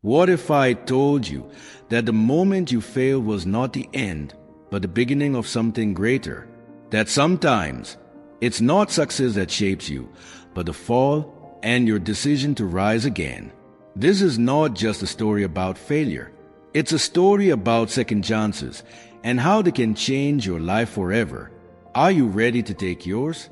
What if I told you that the moment you failed was not the end, but the beginning of something greater? That sometimes it's not success that shapes you, but the fall and your decision to rise again. This is not just a story about failure. It's a story about second chances and how they can change your life forever. Are you ready to take yours?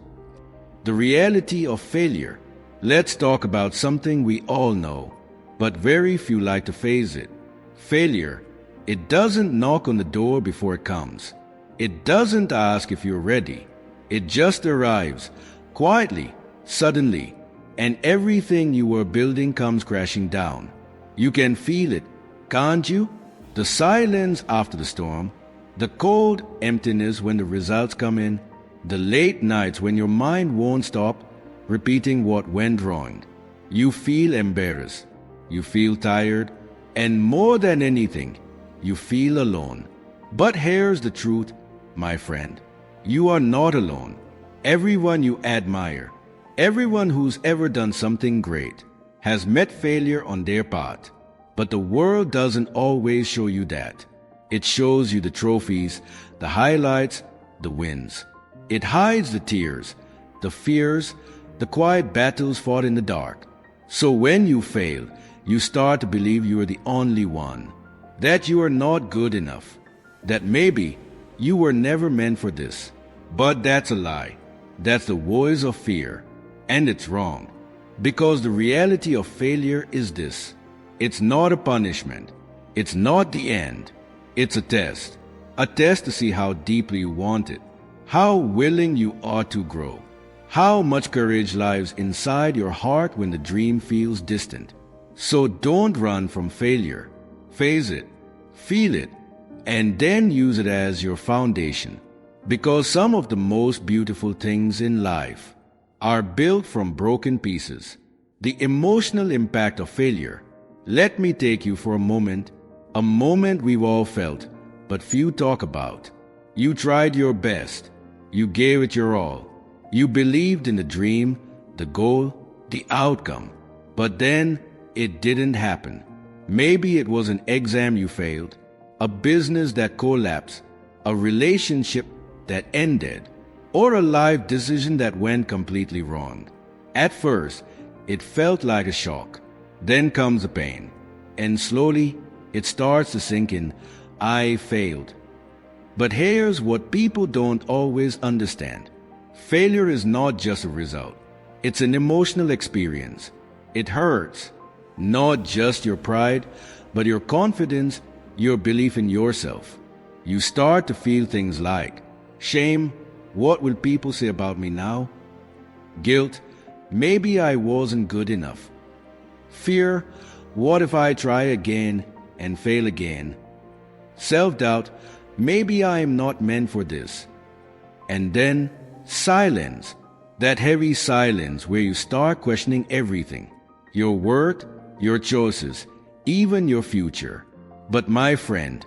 The reality of failure. Let's talk about something we all know, but very few like to face it. Failure. It doesn't knock on the door before it comes. It doesn't ask if you're ready. It just arrives, quietly, suddenly, and everything you were building comes crashing down. You can feel it, can't you? The silence after the storm, the cold emptiness when the results come in, the late nights when your mind won't stop repeating what went wrong. You feel embarrassed, you feel tired, and more than anything, you feel alone. But here's the truth, my friend. You are not alone. Everyone you admire, everyone who's ever done something great, has met failure on their path. But the world doesn't always show you that. It shows you the trophies, the highlights, the wins. It hides the tears, the fears, the quiet battles fought in the dark. So when you fail, you start to believe you are the only one, that you are not good enough, that maybe you were never meant for this. But that's a lie. That's the voice of fear. And it's wrong. Because the reality of failure is this. It's not a punishment. It's not the end. It's a test. A test to see how deeply you want it, how willing you are to grow, how much courage lies inside your heart when the dream feels distant. So don't run from failure. Face it, feel it, and then use it as your foundation. Because some of the most beautiful things in life are built from broken pieces. The emotional impact of failure. Let me take you for a moment we've all felt, but few talk about. You tried your best. You gave it your all. You believed in the dream, the goal, the outcome. But then it didn't happen. Maybe it was an exam you failed, a business that collapsed, a relationship that ended, or a life decision that went completely wrong. At first, it felt like a shock. Then comes the pain, and slowly it starts to sink in. I failed. But here's what people don't always understand. Failure is not just a result. It's an emotional experience. It hurts. Not just your pride, but your confidence, your belief in yourself. You start to feel things like shame. What will people say about me now? Guilt. Maybe I wasn't good enough. Fear. What if I try again and fail again? Self-doubt. Maybe I am not meant for this. And then silence. That heavy silence where you start questioning everything. Your worth, your choices, even your future. But my friend,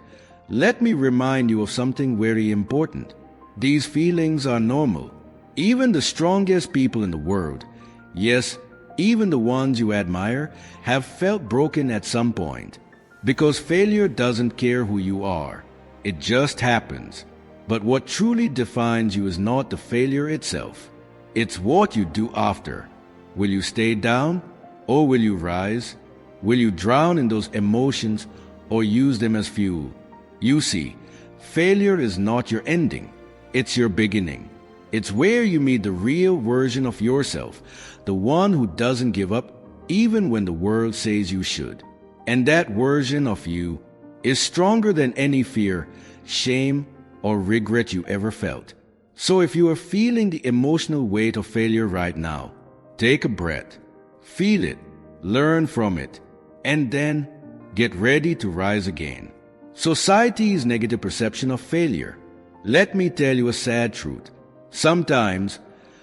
let me remind you of something very important. These feelings are normal. Even the strongest people in the world, yes, even the ones you admire, have felt broken at some point. Because failure doesn't care who you are. It just happens. But what truly defines you is not the failure itself. It's what you do after. Will you stay down or will you rise? Will you drown in those emotions or use them as fuel? You see, failure is not your ending. It's your beginning. It's where you meet the real version of yourself, the one who doesn't give up even when the world says you should. And that version of you is stronger than any fear, shame, or regret you ever felt. So if you are feeling the emotional weight of failure right now, take a breath, feel it, learn from it, and then get ready to rise again. Society's negative perception of failure. Let me tell you a sad truth. Sometimes,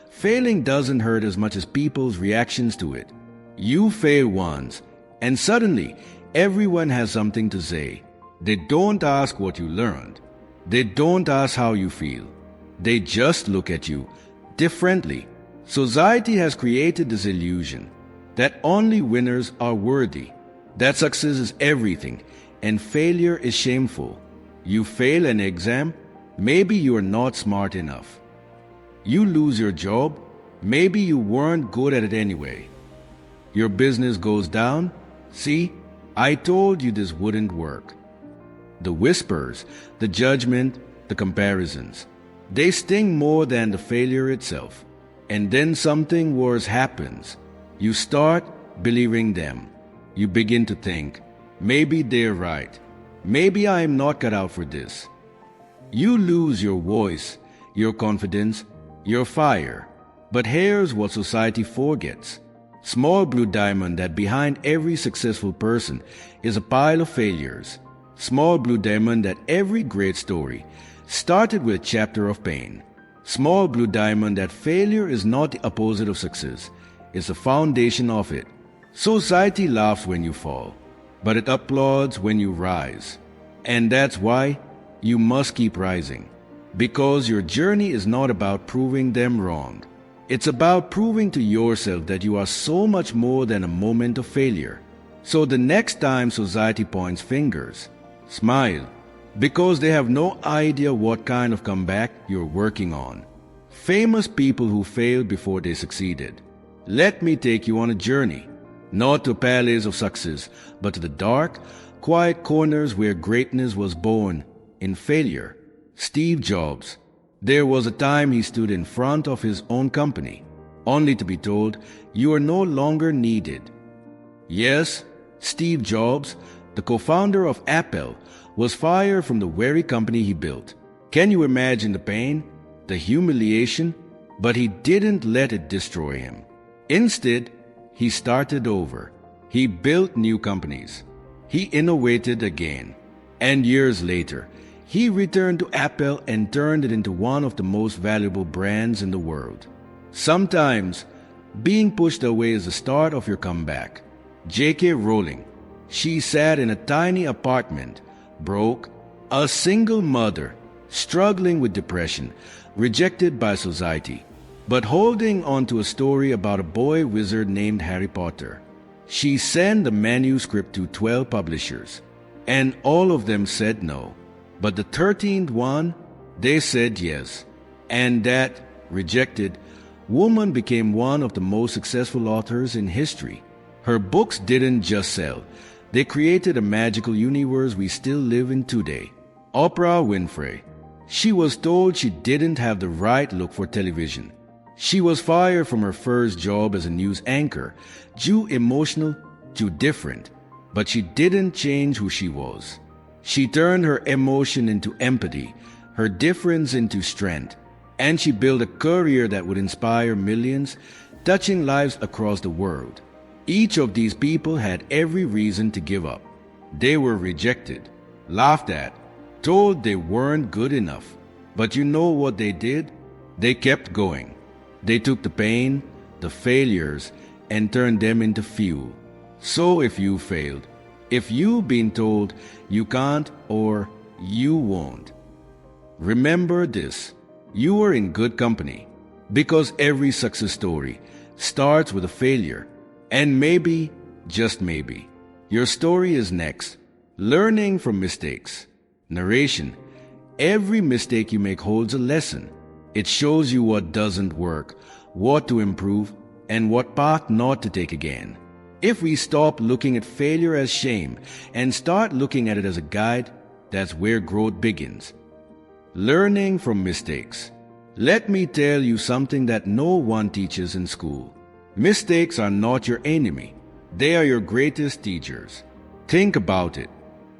failing doesn't hurt as much as people's reactions to it. You fail once, and suddenly, everyone has something to say. They don't ask what you learned. They don't ask how you feel. They just look at you differently. Society has created this illusion that only winners are worthy, that success is everything and failure is shameful. You fail an exam, maybe you are not smart enough. You lose your job, maybe you weren't good at it anyway. Your business goes down, see, I told you this wouldn't work. The whispers, the judgment, the comparisons, they sting more than the failure itself. And then something worse happens. You start believing them. You begin to think, maybe they're right. Maybe I am not cut out for this. You lose your voice, your confidence, your fire. But here's what society forgets. Small blue diamond that behind every successful person is a pile of failures. Small blue diamond that every great story started with a chapter of pain. Small blue diamond that failure is not the opposite of success. It's the foundation of it. Society laughs when you fall, but it applauds when you rise. And that's why you must keep rising. Because your journey is not about proving them wrong. It's about proving to yourself that you are so much more than a moment of failure. So the next time society points fingers, smile, because they have no idea what kind of comeback you're working on. Famous people who failed before they succeeded. Let me take you on a journey, not to palaces of success, but to the dark, quiet corners where greatness was born in failure. Steve Jobs. There was a time he stood in front of his own company, only to be told, you are no longer needed. Yes, Steve Jobs, the co-founder of Apple, was fired from the very company he built. Can you imagine the pain, the humiliation? But he didn't let it destroy him. Instead, he started over. He built new companies. He innovated again. And years later, he returned to Apple and turned it into one of the most valuable brands in the world. Sometimes, being pushed away is the start of your comeback. J.K. Rowling. She sat in a tiny apartment, broke, a single mother, struggling with depression, rejected by society, but holding on to a story about a boy wizard named Harry Potter. She sent the manuscript to 12 publishers, and all of them said no. But the 13th one, they said yes. And that rejected woman became one of the most successful authors in history. Her books didn't just sell. They created a magical universe we still live in today. Oprah Winfrey. She was told she didn't have the right look for television. She was fired from her first job as a news anchor. Too emotional, too different. But she didn't change who she was. She turned her emotion into empathy, her difference into strength, and she built a career that would inspire millions, touching lives across the world. Each of these people had every reason to give up. They were rejected, laughed at, told they weren't good enough. But you know what they did? They kept going. They took the pain, the failures, and turned them into fuel. So if you failed, if you've been told you can't or you won't, remember this: you are in good company, because every success story starts with a failure, and maybe, just maybe, your story is next. Learning from mistakes. Narration. Every mistake you make holds a lesson. It shows you what doesn't work, what to improve, and what path not to take again. If we stop looking at failure as shame and start looking at it as a guide, that's where growth begins. Learning from mistakes. Let me tell you something that no one teaches in school. Mistakes are not your enemy. They are your greatest teachers. Think about it.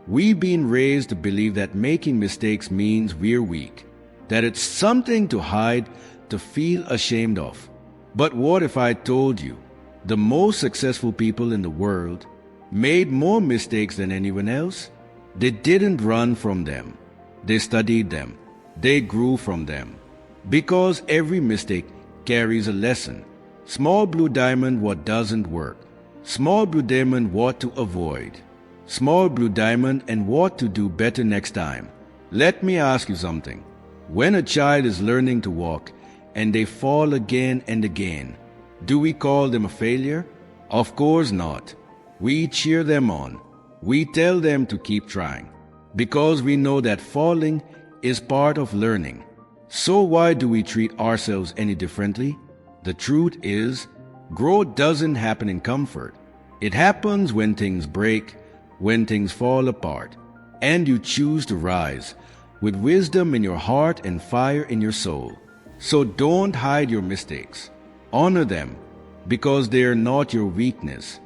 We've been raised to believe that making mistakes means we're weak, that it's something to hide, to feel ashamed of. But what if I told you the most successful people in the world made more mistakes than anyone else? They didn't run from them. They studied them. They grew from them. Because every mistake carries a lesson. Small blue diamond, what doesn't work. Small blue diamond, what to avoid. Small blue diamond, and what to do better next time. Let me ask you something. When a child is learning to walk and they fall again and again, do we call them a failure? Of course not. We cheer them on. We tell them to keep trying because we know that falling is part of learning. So why do we treat ourselves any differently? The truth is, growth doesn't happen in comfort. It happens when things break, when things fall apart, and you choose to rise with wisdom in your heart and fire in your soul. So don't hide your mistakes. Honor them because they are not your weakness.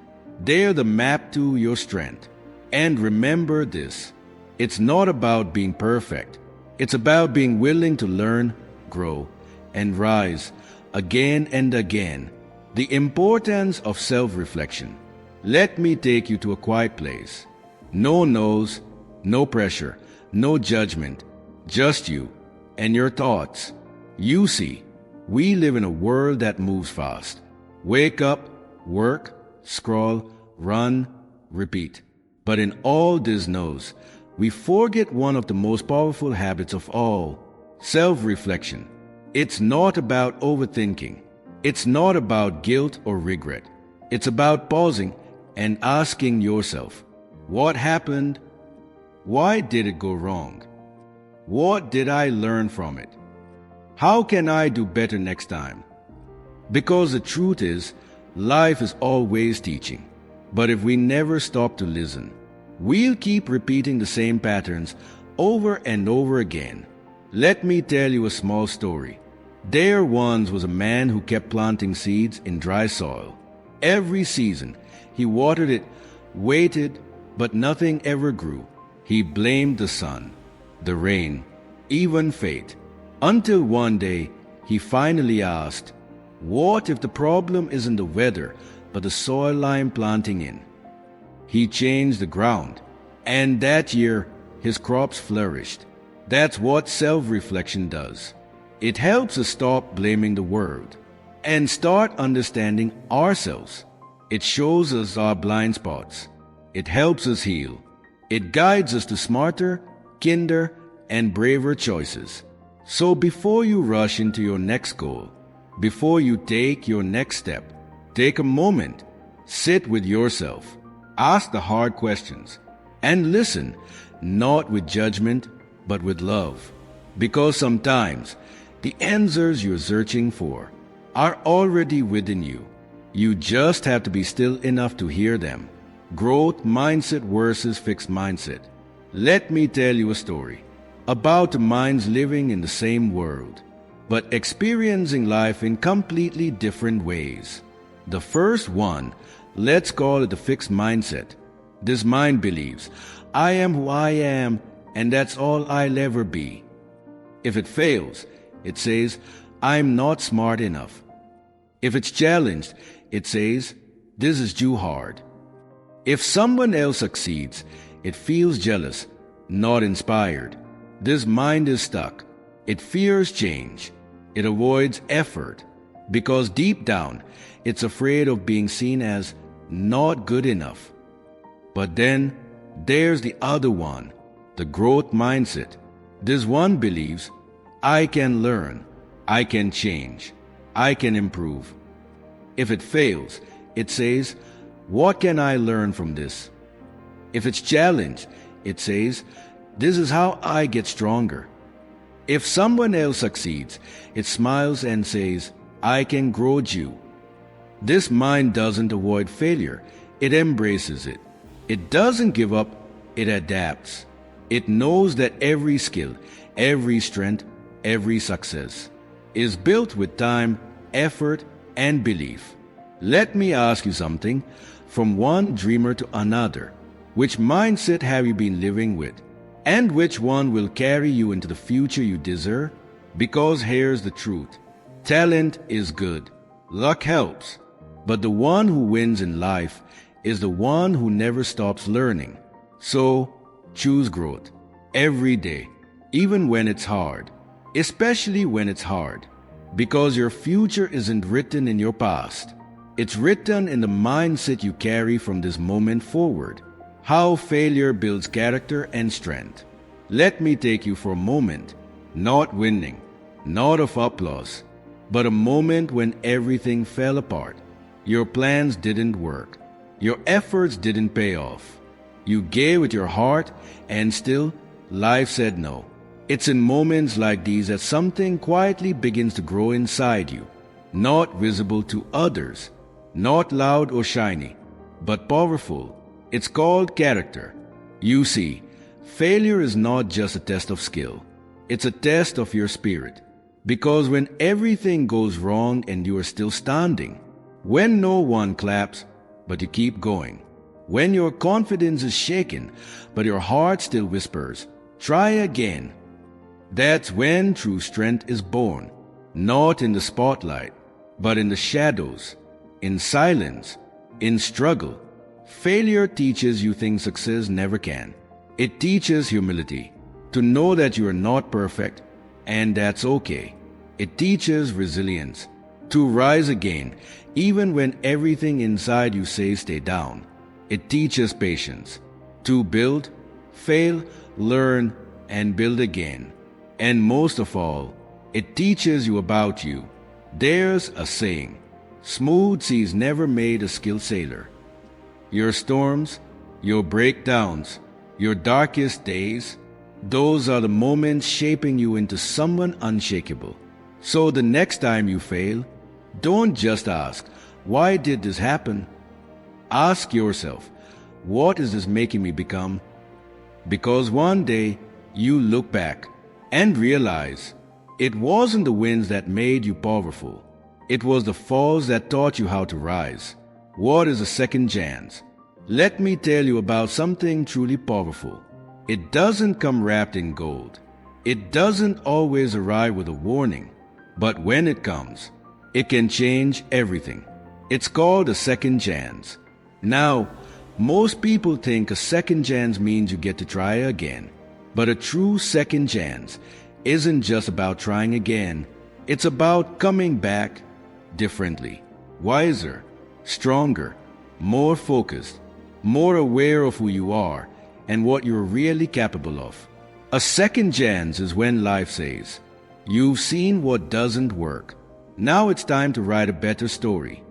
They are the map to your strength. And remember this, it's not about being perfect. It's about being willing to learn, grow, and rise again and again. The importance of self-reflection. Let me take you to a quiet place. No no's, no pressure, no judgment, just you and your thoughts. You see, we live in a world that moves fast. Wake up, work, scroll, run, repeat. But in all these no's, we forget one of the most powerful habits of all, self-reflection. It's not about overthinking. It's not about guilt or regret. It's about pausing and asking yourself, what happened? Why did it go wrong? What did I learn from it? How can I do better next time? Because the truth is, life is always teaching. But if we never stop to listen, we'll keep repeating the same patterns over and over again. Let me tell you a small story. There once was a man who kept planting seeds in dry soil. Every season, he watered it, waited, but nothing ever grew. He blamed the sun, the rain, even fate. Until one day, he finally asked, what if the problem isn't the weather, but the soil I'm planting in? He changed the ground, and that year, his crops flourished. That's what self-reflection does. It helps us stop blaming the world and start understanding ourselves. It shows us our blind spots. It helps us heal. It guides us to smarter, kinder, and braver choices. So before you rush into your next goal, before you take your next step, take a moment, sit with yourself, ask the hard questions, and listen, not with judgment, but with love. Because sometimes the answers you're searching for are already within you. You just have to be still enough to hear them. Growth mindset versus fixed mindset. Let me tell you a story about the minds living in the same world, but experiencing life in completely different ways. The first one, let's call it the fixed mindset. This mind believes, I am who I am, and that's all I'll ever be. If it fails, it says, I'm not smart enough. If it's challenged, it says, this is too hard. If someone else succeeds, it feels jealous, not inspired. This mind is stuck. It fears change. It avoids effort because deep down, it's afraid of being seen as not good enough. But then there's the other one, the growth mindset. This one believes, I can learn, I can change, I can improve. If it fails, it says, what can I learn from this? If it's challenged, it says, this is how I get stronger. If someone else succeeds, it smiles and says, I can grow too. This mind doesn't avoid failure, it embraces it. It doesn't give up, it adapts. It knows that every skill, every strength, every success is built with time, effort, and belief. Let me ask you something. From one dreamer to another, which mindset have you been living with? And which one will carry you into the future you deserve? Because here's the truth. Talent is good. Luck helps. But the one who wins in life is the one who never stops learning. So, choose growth every day, even when it's hard. Especially when it's hard. Because your future isn't written in your past. It's written in the mindset you carry from this moment forward. How failure builds character and strength. Let me take you for a moment, not winning, not of applause, but a moment when everything fell apart. Your plans didn't work. Your efforts didn't pay off. You gave with your heart, and still, life said no. It's in moments like these that something quietly begins to grow inside you, not visible to others, not loud or shiny, but powerful. It's called character. You see, failure is not just a test of skill. It's a test of your spirit. Because when everything goes wrong and you are still standing, when no one claps, but you keep going, when your confidence is shaken, but your heart still whispers, try again, that's when true strength is born, not in the spotlight, but in the shadows, in silence, in struggle. Failure teaches you things success never can. It teaches humility, to know that you are not perfect, and that's okay. It teaches resilience, to rise again, even when everything inside you says stay down. It teaches patience, to build, fail, learn, and build again. And most of all, it teaches you about you. There's a saying, smooth seas never made a skilled sailor. Your storms, your breakdowns, your darkest days, those are the moments shaping you into someone unshakable. So the next time you fail, don't just ask, why did this happen? Ask yourself, what is this making me become? Because one day you look back and realize it wasn't the winds that made you powerful. It was the falls that taught you how to rise. What is a second chance? Let me tell you about something truly powerful. It doesn't come wrapped in gold. It doesn't always arrive with a warning. But when it comes, it can change everything. It's called a second chance. Now, most people think a second chance means you get to try again. But a true second chance isn't just about trying again. It's about coming back differently, wiser, stronger, more focused, more aware of who you are and what you're really capable of. A second chance is when life says, you've seen what doesn't work. Now it's time to write a better story.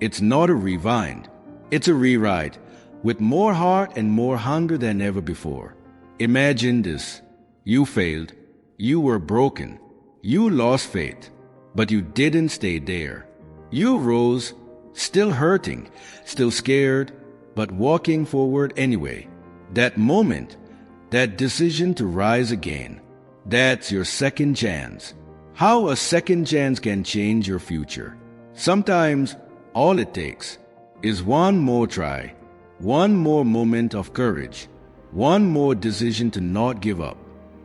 It's not a rewind. It's a rewrite with more heart and more hunger than ever before. Imagine this. You failed. You were broken. You lost faith. But you didn't stay there. You rose, still hurting, still scared, but walking forward anyway. That moment, that decision to rise again, that's your second chance. How a second chance can change your future. Sometimes all it takes is one more try, one more moment of courage, one more decision to not give up.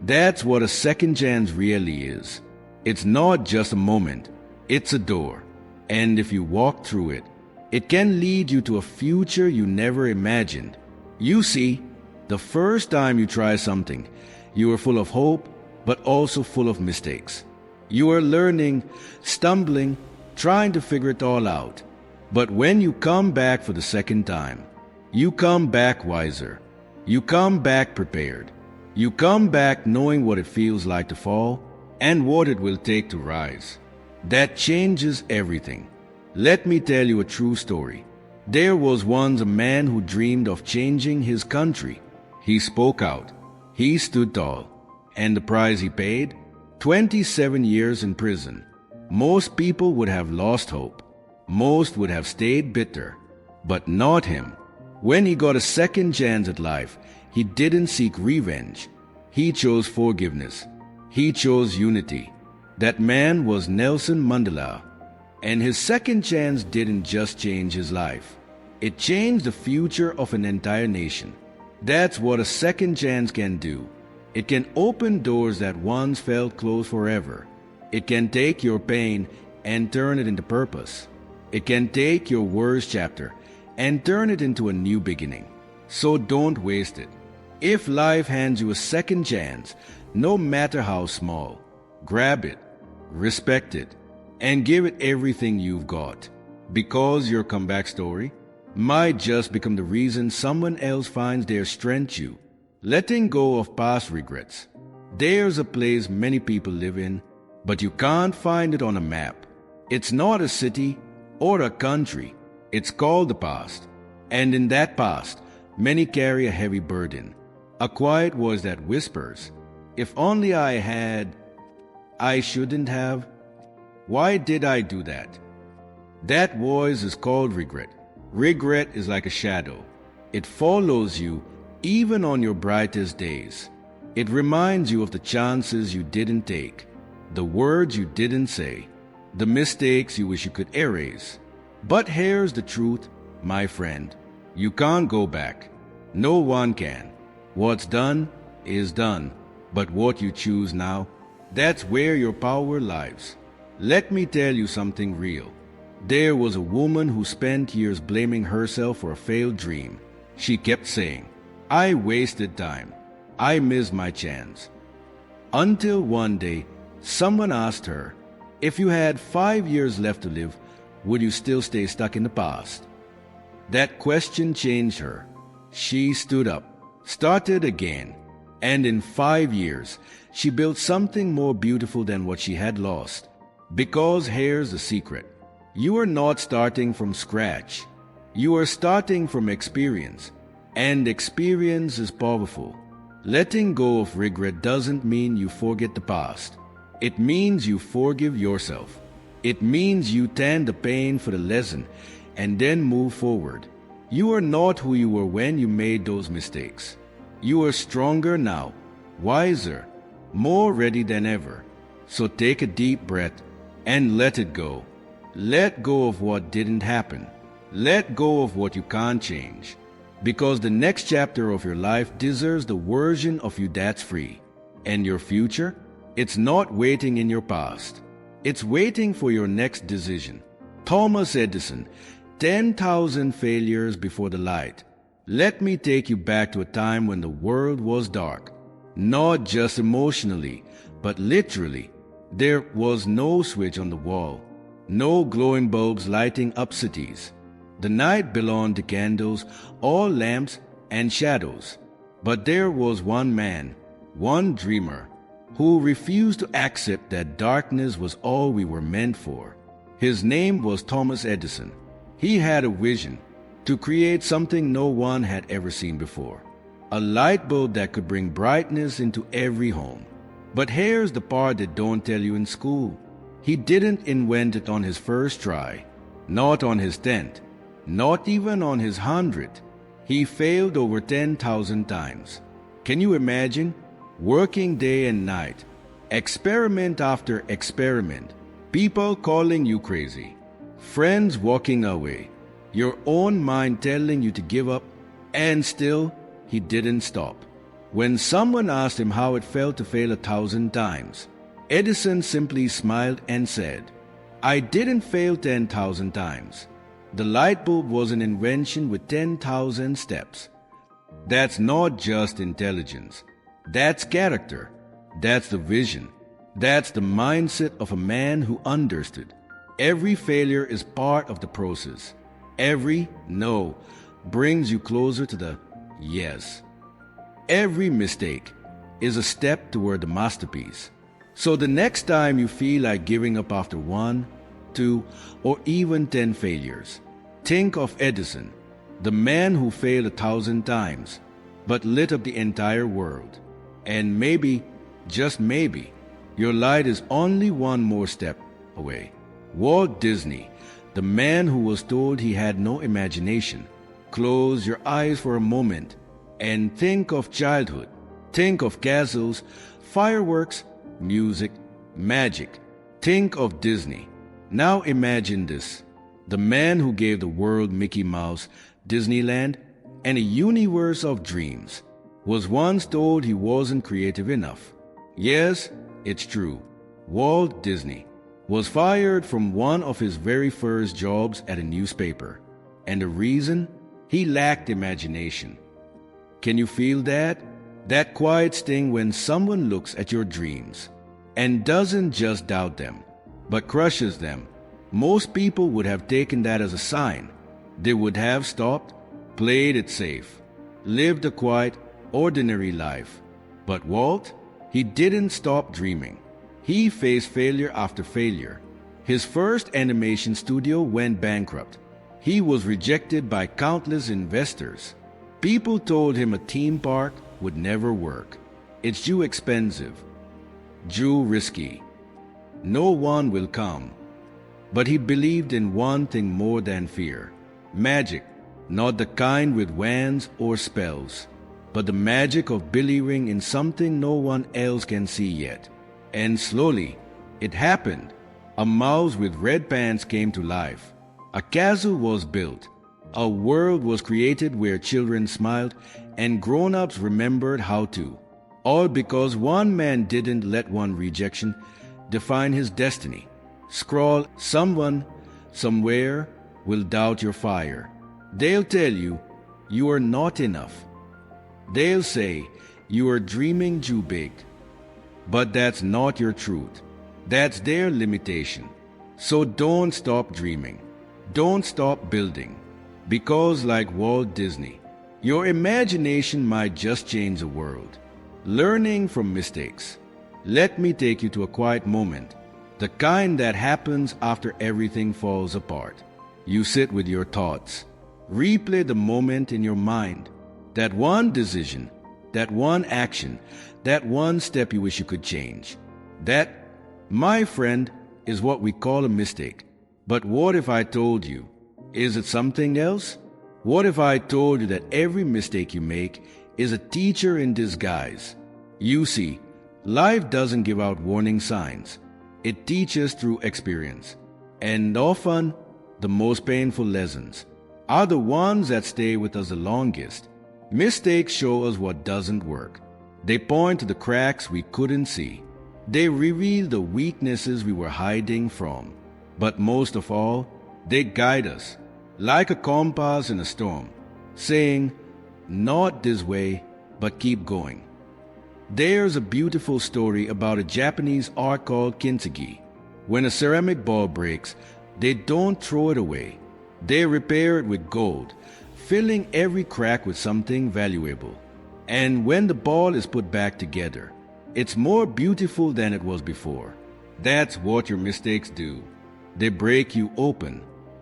That's what a second chance really is. It's not just a moment, it's a door. And if you walk through it, it can lead you to a future you never imagined. You see, the first time you try something, you are full of hope, but also full of mistakes. You are learning, stumbling, trying to figure it all out. But when you come back for the second time, you come back wiser. You come back prepared. You come back knowing what it feels like to fall and what it will take to rise. That changes everything. Let me tell you a true story. There was once a man who dreamed of changing his country. He spoke out. He stood tall. And the price he paid? 27 years in prison. Most people would have lost hope. Most would have stayed bitter. But not him. When he got a second chance at life, he didn't seek revenge. He chose forgiveness. He chose unity. That man was Nelson Mandela. And his second chance didn't just change his life. It changed the future of an entire nation. That's what a second chance can do. It can open doors that once felt closed forever. It can take your pain and turn it into purpose. It can take your worst chapter and turn it into a new beginning. So don't waste it. If life hands you a second chance, no matter how small, grab it, respect it, and give it everything you've got. Because your comeback story might just become the reason someone else finds their strength you. Letting go of past regrets. There's a place many people live in, but you can't find it on a map. It's not a city or a country. It's called the past. And in that past, many carry a heavy burden, a quiet voice that whispers, if only I had, I shouldn't have, why did I do that? That voice is called regret. Regret is like a shadow. It follows you even on your brightest days. It reminds you of the chances you didn't take, the words you didn't say, the mistakes you wish you could erase. But here's the truth, my friend. You can't go back. No one can. What's done is done. But what you choose now, that's where your power lies. Let me tell you something real. There was a woman who spent years blaming herself for a failed dream. She kept saying, I wasted time. I missed my chance. Until one day, someone asked her, if you had 5 years left to live, would you still stay stuck in the past? That question changed her. She stood up, started again, and in 5 years, she built something more beautiful than what she had lost. Because here's the secret. You are not starting from scratch. You are starting from experience. And experience is powerful. Letting go of regret doesn't mean you forget the past. It means you forgive yourself. It means you tend the pain for the lesson and then move forward. You are not who you were when you made those mistakes. You are stronger now, wiser, more ready than ever. So take a deep breath and let it go. Let go of what didn't happen. Let go of what you can't change. Because the next chapter of your life deserves the version of you that's free. And your future, it's not waiting in your past. It's waiting for your next decision. Thomas Edison, 10,000 failures before the light. Let me take you back to a time when the world was dark. Not just emotionally, but literally. There was no switch on the wall. No glowing bulbs lighting up cities. The night belonged to candles, all lamps and shadows. But there was one man, one dreamer, who refused to accept that darkness was all we were meant for. His name was Thomas Edison. He had a vision to create something no one had ever seen before. A light bulb that could bring brightness into every home. But here's the part they don't tell you in school. He didn't invent it on his first try, not on his 10th, not even on his 100th. He failed over 10,000 times. Can you imagine? Working day and night, experiment after experiment, people calling you crazy, friends walking away, your own mind telling you to give up, and still he didn't stop. When someone asked him how it felt to fail 1,000 times, Edison simply smiled and said, I didn't fail 10,000 times. The light bulb was an invention with 10,000 steps. That's not just intelligence. That's character. That's the vision. That's the mindset of a man who understood. Every failure is part of the process. Every no brings you closer to the yes. Every mistake is a step toward the masterpiece. So the next time you feel like giving up after 1, 2, or even 10 failures, think of Edison, the man who failed 1,000 times, but lit up the entire world. And maybe, just maybe, your light is only one more step away. Walt Disney, the man who was told he had no imagination. Close your eyes for a moment and think of childhood. Think of castles, fireworks, music, magic. Think of Disney. Now imagine this. The man who gave the world Mickey Mouse, Disneyland, and a universe of dreams was once told he wasn't creative enough. Yes, it's true. Walt Disney was fired from one of his very first jobs at a newspaper. And the reason? He lacked imagination. Can you feel that? That quiet sting when someone looks at your dreams and doesn't just doubt them, but crushes them. Most people would have taken that as a sign. They would have stopped, played it safe, lived a quiet, ordinary life. But Walt, he didn't stop dreaming. He faced failure after failure. His first animation studio went bankrupt. He was rejected by countless investors. People told him a theme park would never work. It's too expensive, too risky. No one will come. But he believed in one thing more than fear: magic, not the kind with wands or spells, but the magic of believing in something no one else can see yet. And slowly, it happened. A mouse with red pants came to life. A castle was built. A world was created where children smiled and grown-ups remembered how to. All because one man didn't let one rejection define his destiny. Scroll, someone, somewhere will doubt your fire. They'll tell you you are not enough. They'll say you are dreaming too big. But that's not your truth. That's their limitation. So don't stop dreaming. Don't stop building. Because like Walt Disney, your imagination might just change the world. Learning from mistakes. Let me take you to a quiet moment. The kind that happens after everything falls apart. You sit with your thoughts. Replay the moment in your mind. That one decision, that one action, that one step you wish you could change. That, my friend, is what we call a mistake. But what if I told you? Is it something else? What if I told you that every mistake you make is a teacher in disguise? You see, life doesn't give out warning signs. It teaches through experience. And often, the most painful lessons are the ones that stay with us the longest. Mistakes show us what doesn't work. They point to the cracks we couldn't see. They reveal the weaknesses we were hiding from. But most of all, they guide us, like a compass in a storm, saying, not this way, but keep going. There's a beautiful story about a Japanese art called kintsugi. When a ceramic ball breaks, they don't throw it away. They repair it with gold, filling every crack with something valuable. And when the ball is put back together, it's more beautiful than it was before. That's what your mistakes do. They break you open.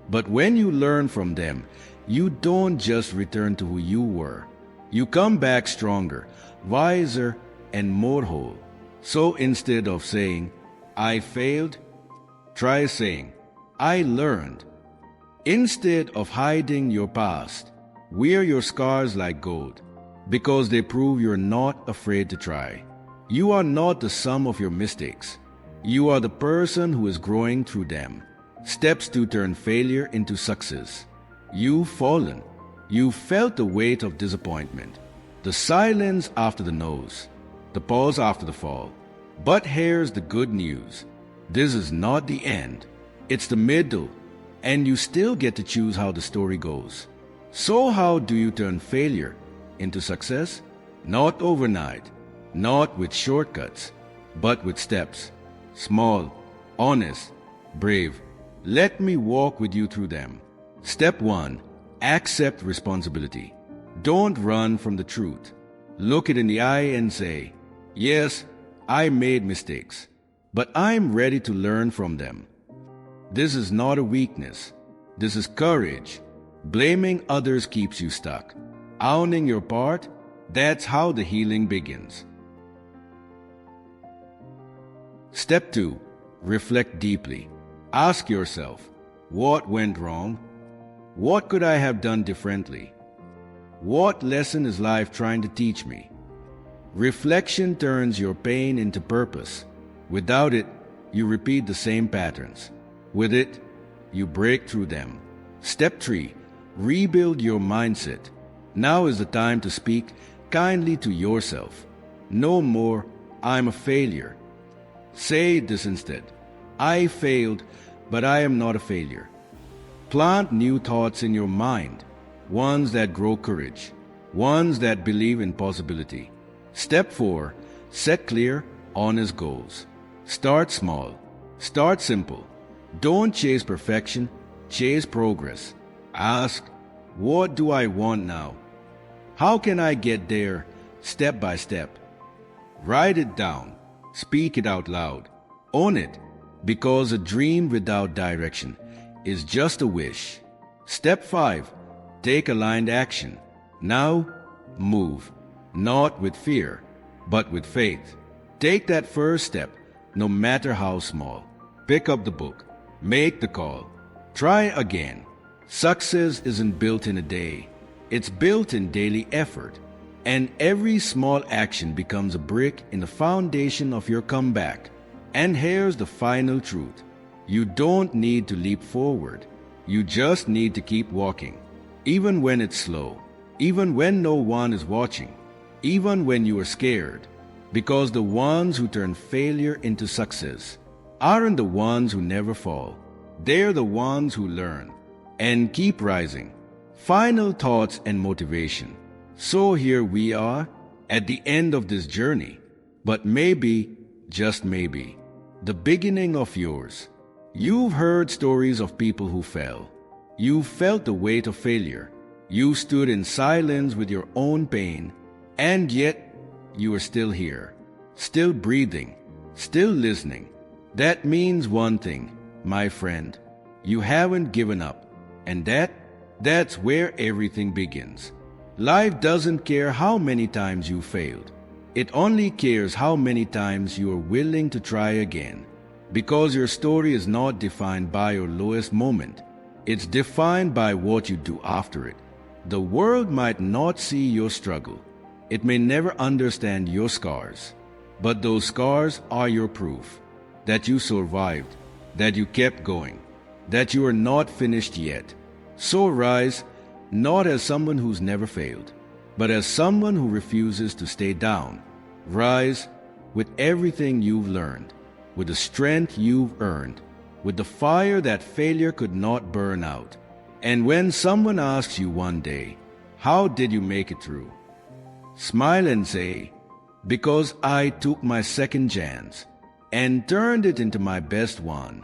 But when you learn from them, you don't just return to who you were. You come back stronger, wiser, and more whole. So instead of saying, I failed, try saying, I learned. Instead of hiding your past, wear your scars like gold, because they prove you're not afraid to try. You are not the sum of your mistakes. You are the person who is growing through them. Steps to turn failure into success. You've fallen. You've felt the weight of disappointment, the silence after the no's, the pause after the fall. But here's the good news. This is not the end. It's the middle, and you still get to choose how the story goes. So how do you turn failure into success? Not overnight, not with shortcuts, but with steps. Small, honest, brave. Let me walk with you through them. Step 1. Accept responsibility. Don't run from the truth. Look it in the eye and say, yes, I made mistakes, but I'm ready to learn from them. This is not a weakness. This is courage. Blaming others keeps you stuck. Owning your part, that's how the healing begins. Step 2. Reflect deeply. Ask yourself, what went wrong? What could I have done differently? What lesson is life trying to teach me? Reflection turns your pain into purpose. Without it, you repeat the same patterns. With it, you break through them. Step 3. Rebuild your mindset. Now is the time to speak kindly to yourself. No more, I'm a failure. Say this instead. I failed, but I am not a failure. Plant new thoughts in your mind, ones that grow courage, ones that believe in possibility. Step 4. Set clear, honest goals. Start small. Start simple. Don't chase perfection, chase progress. Ask, what do I want now? How can I get there step by step? Write it down. Speak it out loud. Own it, because a dream without direction is just a wish. Step 5. Take aligned action. Now, move. Not with fear, but with faith. Take that first step, no matter how small. Pick up the book. Make the call. Try again. Success isn't built in a day. It's built in daily effort. And every small action becomes a brick in the foundation of your comeback. And here's the final truth. You don't need to leap forward. You just need to keep walking. Even when it's slow. Even when no one is watching. Even when you are scared. Because the ones who turn failure into success aren't the ones who never fall. They're the ones who learn and keep rising. Final thoughts and motivation. So here we are at the end of this journey, but maybe, just maybe, the beginning of yours. You've heard stories of people who fell. You felt the weight of failure. You stood in silence with your own pain, and yet you are still here, still breathing, still listening. That means one thing, my friend. You haven't given up, and that's where everything begins. Life doesn't care how many times you failed. It only cares how many times you are willing to try again. Because your story is not defined by your lowest moment. It's defined by what you do after it. The world might not see your struggle. It may never understand your scars. But those scars are your proof that you survived, that you kept going, that you are not finished yet. So rise, not as someone who's never failed, but as someone who refuses to stay down. Rise with everything you've learned, with the strength you've earned, with the fire that failure could not burn out. And when someone asks you one day, how did you make it through? Smile and say, because I took my second chance and turned it into my best one.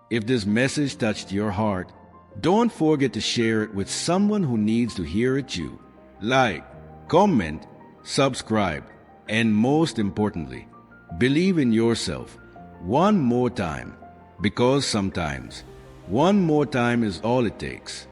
If this message touched your heart, don't forget to share it with someone who needs to hear it too. Like, comment, subscribe, and most importantly, believe in yourself one more time, because sometimes one more time is all it takes.